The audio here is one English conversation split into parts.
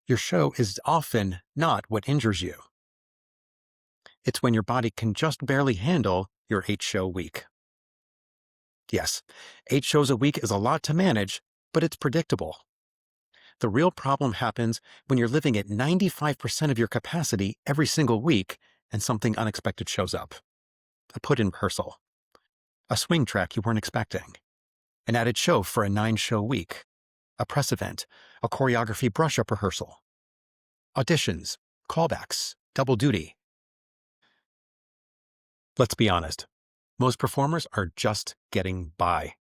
Your show is often not what injures you. It's when your body can just barely handle your 8-show week. Yes, 8 shows a week is a lot to manage, but it's predictable. The real problem happens when you're living at 95% of your capacity every single week and something unexpected shows up. A put-in rehearsal, a swing track you weren't expecting, an added show for a 9-show week, a press event, a choreography brush-up rehearsal, auditions, callbacks, double duty. Let's be honest, most performers are just getting by,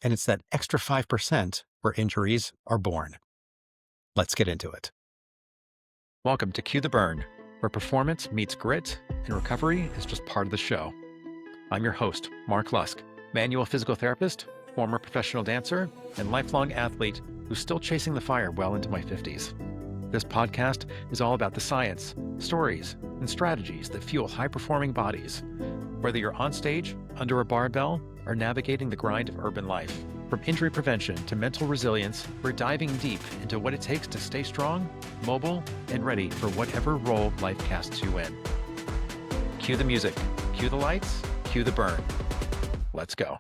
and it's that extra 5% where injuries are born. Let's get into it. Welcome to Cue the Burn, where performance meets grit and recovery is just part of the show. I'm your host, Mark Lusk, manual physical therapist, former professional dancer, and lifelong athlete who's still chasing the fire well into my 50s. This podcast is all about the science, stories, and strategies that fuel high-performing bodies. Whether you're on stage, under a barbell, or navigating the grind of urban life, from injury prevention to mental resilience, we're diving deep into what it takes to stay strong, mobile, and ready for whatever role life casts you in. Cue the music, cue the lights, cue the burn. Let's go.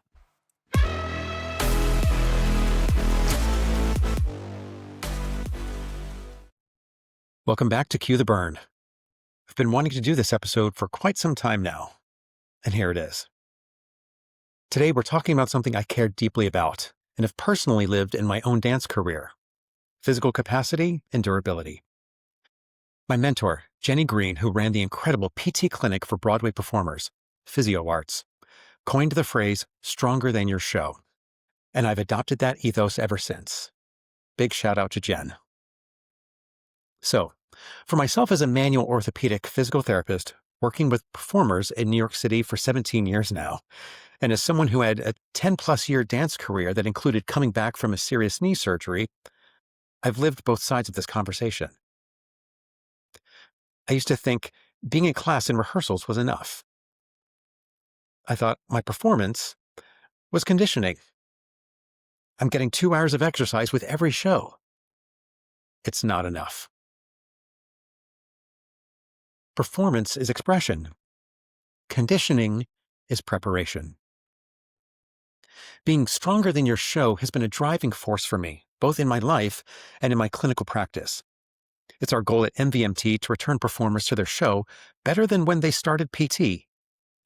Welcome back to Cue the Burn. I've been wanting to do this episode for quite some time now, and here it is. Today we're talking about something I care deeply about and have personally lived in my own dance career: physical capacity and durability. My mentor, Jenny Green, who ran the incredible PT clinic for Broadway performers, Physio Arts, coined the phrase "stronger than your show," and I've adopted that ethos ever since. Big shout out to Jen. So, for myself as a manual orthopedic physical therapist working with performers in New York City for 17 years now, and as someone who had a 10-plus year dance career that included coming back from a serious knee surgery, I've lived both sides of this conversation. I used to think being in class and rehearsals was enough. I thought my performance was conditioning. I'm getting 2 hours of exercise with every show. It's not enough. Performance is expression. Conditioning is preparation. Being stronger than your show has been a driving force for me, both in my life and in my clinical practice. It's our goal at MVMT to return performers to their show better than when they started PT,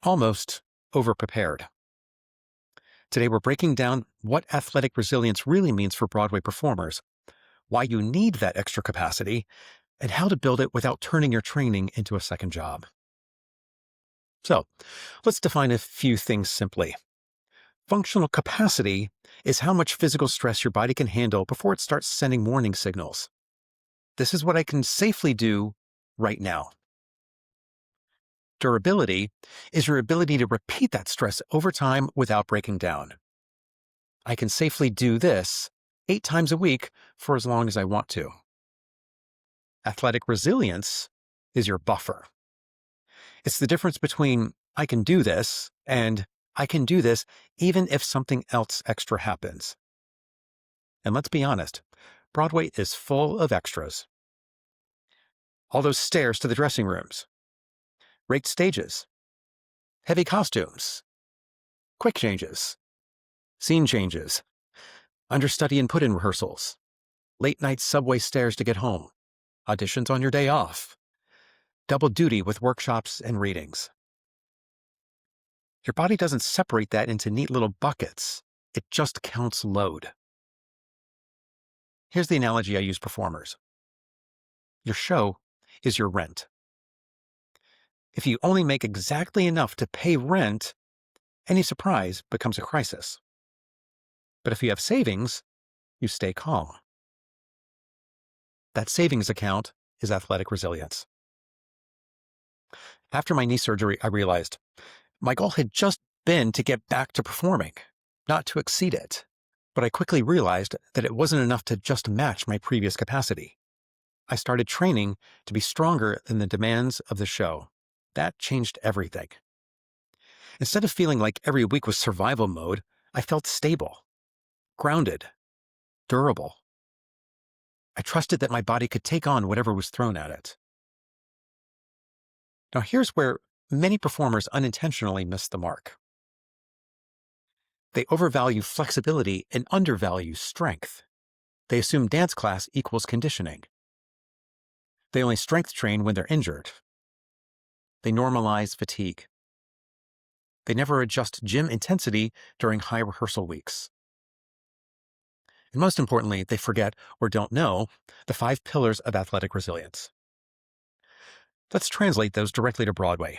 almost over-prepared. Today we're breaking down what athletic resilience really means for Broadway performers, why you need that extra capacity, and how to build it without turning your training into a second job. So, let's define a few things simply. Functional capacity is how much physical stress your body can handle before it starts sending warning signals. This is what I can safely do right now. Durability is your ability to repeat that stress over time without breaking down. I can safely do this 8 times a week for as long as I want to. Athletic resilience is your buffer. It's the difference between I can do this and I can do this even if something else extra happens. And let's be honest, Broadway is full of extras. All those stairs to the dressing rooms, raked stages, heavy costumes, quick changes, scene changes, understudy and put-in rehearsals, late-night subway stairs to get home, auditions on your day off, double duty with workshops and readings. Your body doesn't separate that into neat little buckets. It just counts load. Here's the analogy I use performers. Your show is your rent. If you only make exactly enough to pay rent, any surprise becomes a crisis. But if you have savings, you stay calm. That savings account is athletic resilience. After my knee surgery, I realized my goal had just been to get back to performing, not to exceed it. But I quickly realized that it wasn't enough to just match my previous capacity. I started training to be stronger than the demands of the show. That changed everything. Instead of feeling like every week was survival mode, I felt stable, grounded, durable. I trusted that my body could take on whatever was thrown at it. Now, here's where many performers unintentionally miss the mark. They overvalue flexibility and undervalue strength. They assume dance class equals conditioning. They only strength train when they're injured. They normalize fatigue. They never adjust gym intensity during high rehearsal weeks. And most importantly, they forget or don't know the 5 pillars of athletic resilience. Let's translate those directly to Broadway.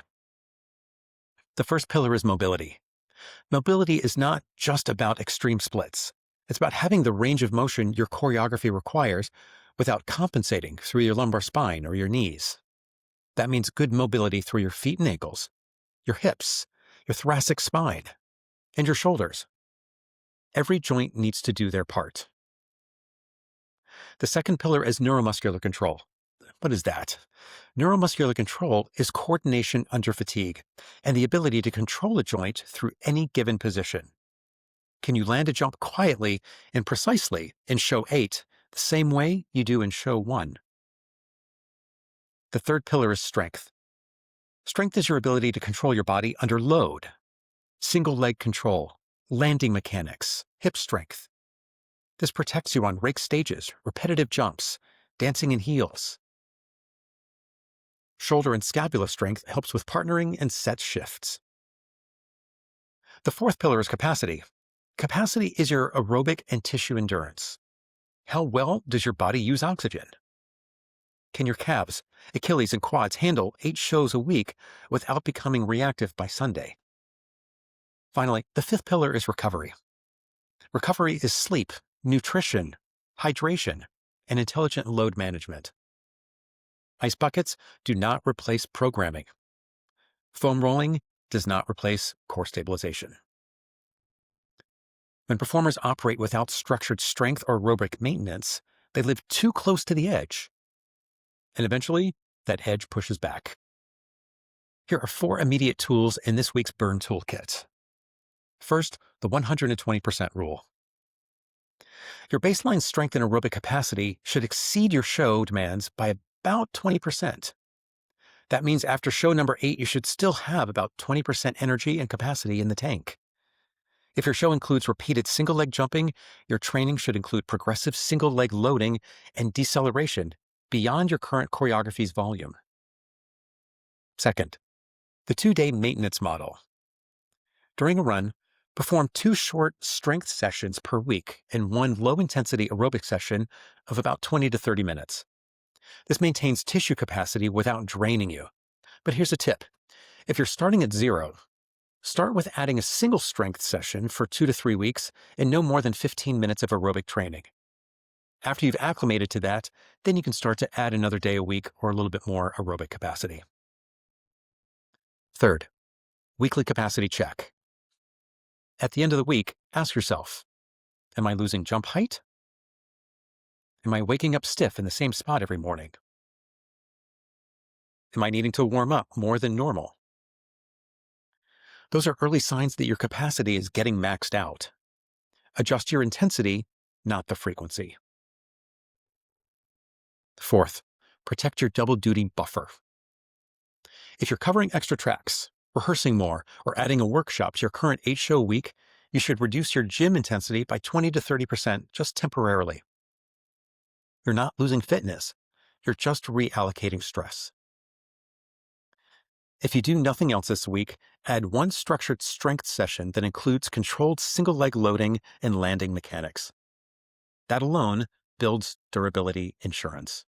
The first pillar is mobility. Mobility is not just about extreme splits. It's about having the range of motion your choreography requires without compensating through your lumbar spine or your knees. That means good mobility through your feet and ankles, your hips, your thoracic spine, and your shoulders. Every joint needs to do their part. The second pillar is neuromuscular control. What is that? Neuromuscular control is coordination under fatigue and the ability to control a joint through any given position. Can you land a jump quietly and precisely in show 8 the same way you do in show 1? The third pillar is strength. Strength is your ability to control your body under load. Single leg control, landing mechanics, hip strength. This protects you on rake stages, repetitive jumps, dancing in heels. Shoulder and scapula strength helps with partnering and set shifts. The fourth pillar is capacity. Capacity is your aerobic and tissue endurance. How well does your body use oxygen? Can your calves, Achilles, and quads handle 8 shows a week without becoming reactive by Sunday? Finally, the fifth pillar is recovery. Recovery is sleep, nutrition, hydration, and intelligent load management. Ice buckets do not replace programming. Foam rolling does not replace core stabilization. When performers operate without structured strength or aerobic maintenance, they live too close to the edge. And eventually, that edge pushes back. Here are 4 immediate tools in this week's Burn Toolkit. First, the 120% rule. Your baseline strength and aerobic capacity should exceed your show demands by about 20%. That means after show number 8, you should still have about 20% energy and capacity in the tank. If your show includes repeated single-leg jumping, your training should include progressive single-leg loading and deceleration beyond your current choreography's volume. Second, the 2-day maintenance model. During a run, perform 2 short strength sessions per week and 1 low-intensity aerobic session of about 20 to 30 minutes. This maintains tissue capacity without draining you. But here's a tip. If you're starting at 0, start with adding a single strength session for 2 to 3 weeks and no more than 15 minutes of aerobic training. After you've acclimated to that, then you can start to add another day a week or a little bit more aerobic capacity. Third, weekly capacity check. At the end of the week, ask yourself, am I losing jump height? Am I waking up stiff in the same spot every morning? Am I needing to warm up more than normal? Those are early signs that your capacity is getting maxed out. Adjust your intensity, not the frequency. Fourth, protect your double duty buffer. If you're covering extra tracks, rehearsing more, or adding a workshop to your current 8-show week, you should reduce your gym intensity by 20 to 30% just temporarily. You're not losing fitness. You're just reallocating stress. If you do nothing else this week, add 1 structured strength session that includes controlled single-leg loading and landing mechanics. That alone builds durability insurance.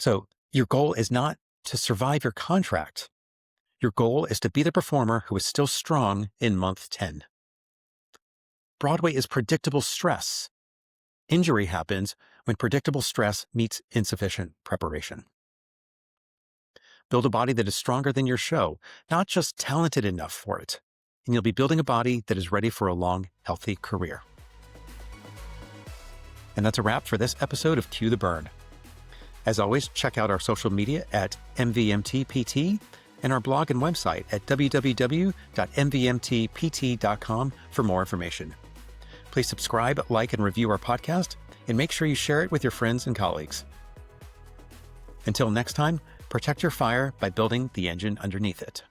So, your goal is not to survive your contract. Your goal is to be the performer who is still strong in month 10. Broadway is predictable stress. Injury happens when predictable stress meets insufficient preparation. Build a body that is stronger than your show, not just talented enough for it. And you'll be building a body that is ready for a long, healthy career. And that's a wrap for this episode of Cue the Burn. As always, check out our social media at MVMTPT and our blog and website at www.mvmtpt.com for more information. Please subscribe, like, and review our podcast, and make sure you share it with your friends and colleagues. Until next time, protect your fire by building the engine underneath it.